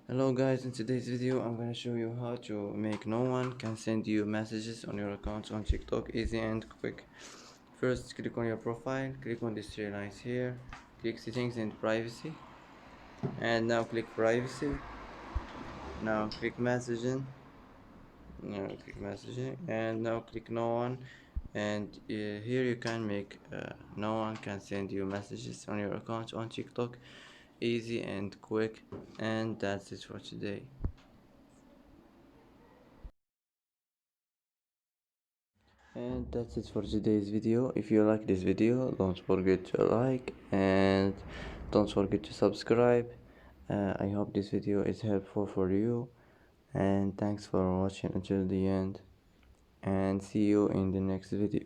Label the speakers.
Speaker 1: Hello guys, in today's video I'm gonna show you how to make no one can send you messages on your account on TikTok, easy and quick. First, click on your profile, click on these three lines here, click settings and privacy, and now click privacy. Now click messaging, and now click no one. And here you can make no one can send you messages on your account on TikTok, easy and quick. And that's it for today. And that's it for today's video. If you like this video, don't forget to like and don't forget to subscribe. I hope this video is helpful for you, and thanks for watching until the end, and see you in the next video.